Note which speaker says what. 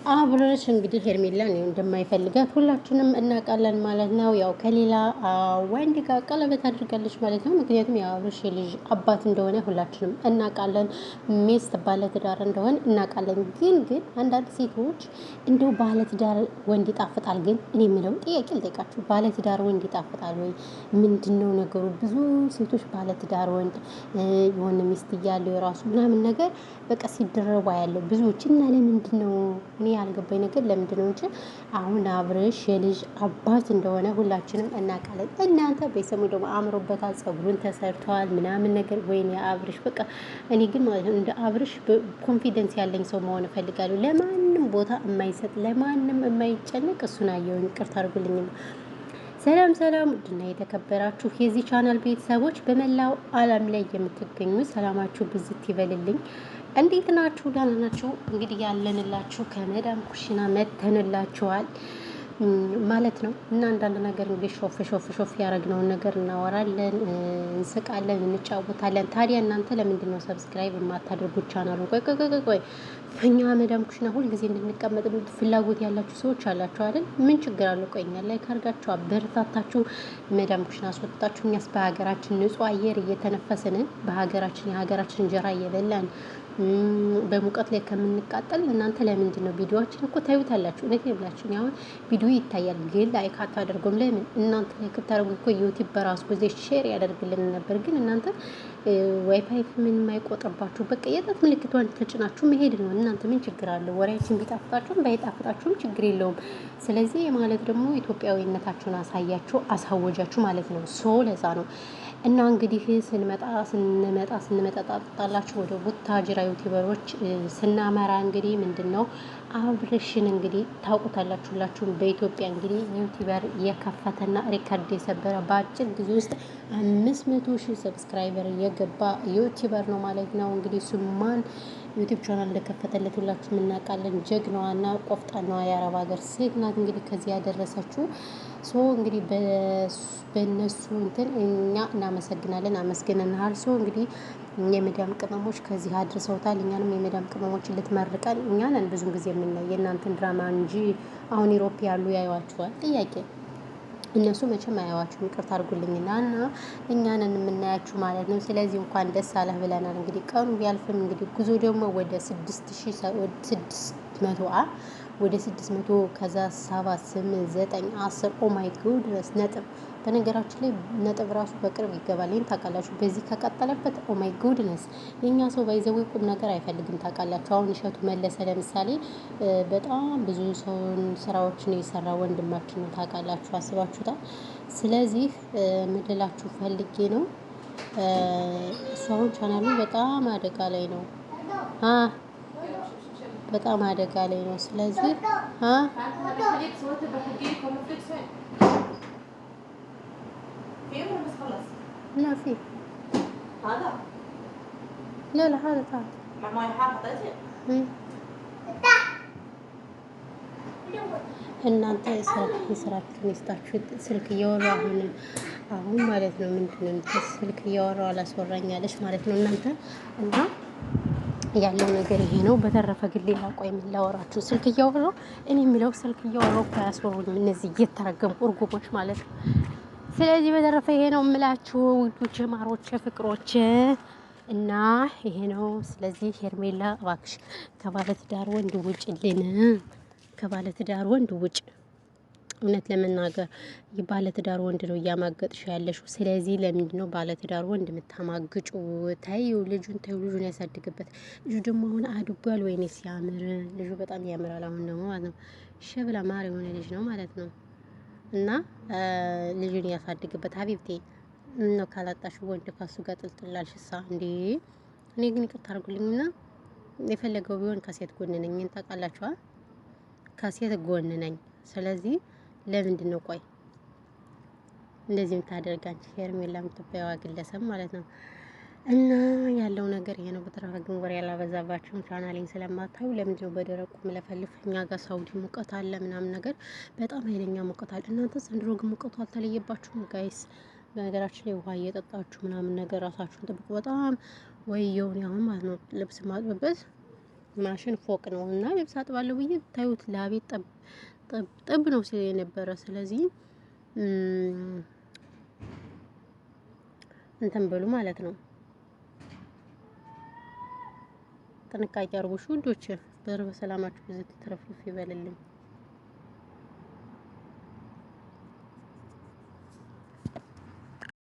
Speaker 1: አብርሽ እንግዲህ ሄርሜላን እንደማይፈልጋት ሁላችንም እናውቃለን ማለት ነው። ያው ከሌላ ወንድ ጋር ቀለበት አድርጋለች ማለት ነው። ምክንያቱም የአብርሽ የልጅ አባት እንደሆነ ሁላችንም እናውቃለን። ሚስት ባለትዳር እንደሆነ እናውቃለን። ግን አንዳንድ ሴቶች እንደው ባለትዳር ወንድ ይጣፍጣል። ግን እኔ የምለው ጥያቄ ልጠይቃችሁ፣ ባለትዳር ወንድ ይጣፍጣል ወይ? ምንድን ነው ነገሩ? ብዙ ሴቶች ባለትዳር ወንድ የሆነ ሚስት እያለው የራሱ ምናምን ነገር በቃ ሲደረቡ ያለው ብዙዎች እና ለምንድን ነው እኔ ያልገባኝ ነገር ለምንድን ነው እንጂ አሁን አብርሽ የልጅ አባት እንደሆነ ሁላችንም እናውቃለን። እናንተ በሰሙ ደግሞ አምሮበታል፣ ፀጉሩን ተሰርተዋል ምናምን ነገር ወይኔ አብርሽ በቃ እኔ ግን ማለት ነው እንደ አብርሽ ኮንፊደንስ ያለኝ ሰው መሆን እፈልጋለሁ። ለማንም ቦታ የማይሰጥ ለማንም የማይጨነቅ እሱን አየሁኝ። ይቅርታ አድርጉልኝ ነው። ሰላም ሰላም፣ ውድና የተከበራችሁ የዚህ ቻናል ቤተሰቦች በመላው ዓለም ላይ የምትገኙ ሰላማችሁ ብዝት ይበልልኝ። እንዴት ናችሁ? ደህና ናችሁ? እንግዲህ ያለንላችሁ ከመዳም ኩሽና መተንላችኋል ማለት ነው። እና አንዳንድ ነገር እንግዲህ ሾፍ ያደረግነውን ነገር እናወራለን፣ እንስቃለን፣ እንጫወታለን። ታዲያ እናንተ ለምንድን ነው ሰብስክራይብ የማታደርጉት ቻናሉ? ቆይ እኛ መዳም ኩሽና ሁልጊዜ እንድንቀመጥ ፍላጎት ያላችሁ ሰዎች አላችሁ አይደል? ምን ችግር አለው? ቆይኛ ላይክ አድርጋችሁ አበረታታችሁ መዳም ኩሽና አስወጥታችሁ እኛስ በሀገራችን ንጹህ አየር እየተነፈስን በሀገራችን የሀገራችን እንጀራ እየበላን በሙቀት ላይ ከምንቃጠል እናንተ ለምንድን ነው ቪዲዮዎችን እኮ ታዩታላችሁ። እውነት ይብላችሁ አሁን ቪዲዮ ይታያል፣ ግን ላይክ አታደርጉም። ለምን? እናንተ ላይክ ብታደርጉ እኮ ዩቲዩብ በራሱ ጊዜ ሼር ያደርግልን ነበር። ግን እናንተ ዋይፋይ ምን የማይቆጥርባችሁ በቃ የጣት ምልክቷን ተጭናችሁ መሄድ ነው። እናንተ ምን ችግር አለው? ወሬያችን ቢጣፍጣችሁም ባይጣፍጣችሁም ችግር የለውም። ስለዚህ ማለት ደግሞ ኢትዮጵያዊነታችሁን አሳወጃችሁ ማለት ነው። ሶ ለዛ ነው እና እንግዲህ ስንመጣ ጣጣላችሁ ወደ ቡታጅራ ዩቲዩበሮች ስናመራ እንግዲህ ምንድን ነው አብርሽን እንግዲህ ታውቁታላችሁ። ሁላችሁም በኢትዮጵያ እንግዲህ ዩቲዩበር የከፈተና ሪከርድ የሰበረ በአጭር ጊዜ ውስጥ 500,000 ሰብስክራይበር የገባ ዩቲዩበር ነው ማለት ነው። እንግዲህ ሱማን ዩቲዩብ ቻናል እንደከፈተለት ሁላችሁም እናውቃለን። ጀግናዋና ቆፍጣናዋ የአረብ ሀገር ሴት ናት እንግዲህ ከዚህ ያደረሰችው። ሶ እንግዲህ በእነሱ እንትን እኛ እናመሰግናለን፣ አመስግነናል። ሶ እንግዲህ የመዳም ቅመሞች ከዚህ አድርሰውታል። እኛንም የመዳም ቅመሞችን ልትመርቀን እኛንን ብዙ ጊዜ የምናይ የእናንተን ድራማ እንጂ አሁን ኢሮፕ ያሉ ያዩዋችኋል። ጥያቄ እነሱ መቼም አያዋችሁም። ይቅርታ አድርጉልኝና እና እኛንን የምናያችሁ ማለት ነው። ስለዚህ እንኳን ደስ አለህ ብለናል። እንግዲህ ቀኑ ቢያልፍም እንግዲህ ጉዞ ደግሞ ወደ 600 ከዛ 7 8 9 10 ኦማይ ጉድነስ ነጥብ። በነገራችን ላይ ነጥብ ራሱ በቅርብ ይገባል። ይሄን ታውቃላችሁ። በዚህ ከቀጠለበት ኦማይ ጉድነስ የኛ ሰው ባይዘው ቁም ነገር አይፈልግም። ታውቃላችሁ። አሁን እሸቱ መለሰ ለምሳሌ በጣም ብዙ ሰውን ስራዎችን የሰራ ወንድማችን ነው። ታውቃላችሁ፣ አስባችሁታል። ስለዚህ ምድላችሁ ፈልጌ ነው እሱ አሁን ቻናሉ በጣም አደጋ ላይ ነው። በጣም አደጋ ላይ ነው። ስለዚህ لا في لا هذا تعال እናንተ የስራችሁን ይስጣችሁ። ስልክ እያወራሁ አሁን ማለት ነው። ምንድን ነው ስልክ እያወራሁ አላስወራኛለች ማለት ነው እናንተ እና ያለው ነገር ይሄ ነው። በተረፈ ግን ሌላ ቆይ ምን ላወራችሁ? ስልክ እያወራሁ እኔ የሚለው ስልክ እያወራሁ እኮ አያስወሩኝም እነዚህ እየተረገሙ እርጉሞች ማለት ነው። ስለዚህ በተረፈ ይሄ ነው የምላችሁ ውዶቼ፣ ማሮቼ፣ ፍቅሮቼ እና ይሄ ነው። ስለዚህ ሄርሜላ እባክሽ ከባለትዳር ወንድ ውጭልን፣ ከባለትዳር ወንድ ውጭ። እውነት ለመናገር ባለትዳር ወንድ ነው እያማገጥሽ ያለሽው። ስለዚህ ለምንድን ነው ባለትዳር ወንድ የምታማግጩ? ታዩ ልጁን ያሳድግበት። ልጁ ደግሞ አሁን አድጓል። ወይኔ ሲያምር ልጁ በጣም ያምራል። አሁን ደግሞ ማለት ነው ሸብላ ማር የሆነ ልጅ ነው ማለት ነው። እና ልጁን ያሳድግበት። ሀቢብቴ ነው ካላጣሽ ወንድ ካሱ ጋር ጥልጥላልሽሳ እንዴ? እኔ ግን ይቅርታ አድርጉልኝና የፈለገው ቢሆን ከሴት ጎን ነኝ። ታውቃላችኋ፣ ከሴት ጎን ነኝ። ስለዚህ ለምንድን ነው ቆይ እንደዚህ የምታደርጋች ሄርሜላ የምትባየዋ ግለሰብ ማለት ነው? እና ያለው ነገር ይሄ ነው። በተረፈ ግን ወሬ ያላበዛባችሁም ቻናሌን ስለማታዩ ለምንድን ነው በደረቁ መለፈልፍ? እኛ ጋር ሳውዲ ሙቀት አለ ምናምን ነገር በጣም ኃይለኛ ሙቀት አለ። እናንተ ዘንድሮ ግን ሙቀቱ አልተለየባችሁም ጋይስ? በነገራችን ላይ ውሃ እየጠጣችሁ ምናምን ነገር ራሳችሁን ጥብቁ። በጣም ወየውን ያሁን ማለት ነው ልብስ ማጥብበት ማሽን ፎቅ ነው እና ልብስ አጥባለሁ ብዬ ታዩት ላቤት ጠብ ነው ሲል የነበረ። ስለዚህ እንትን ብሉ ማለት ነው። ጥንቃቄ አድርጉ ውዶች። በሰላማችሁ ብዙ ትረፍርፍ ይበልልኝ።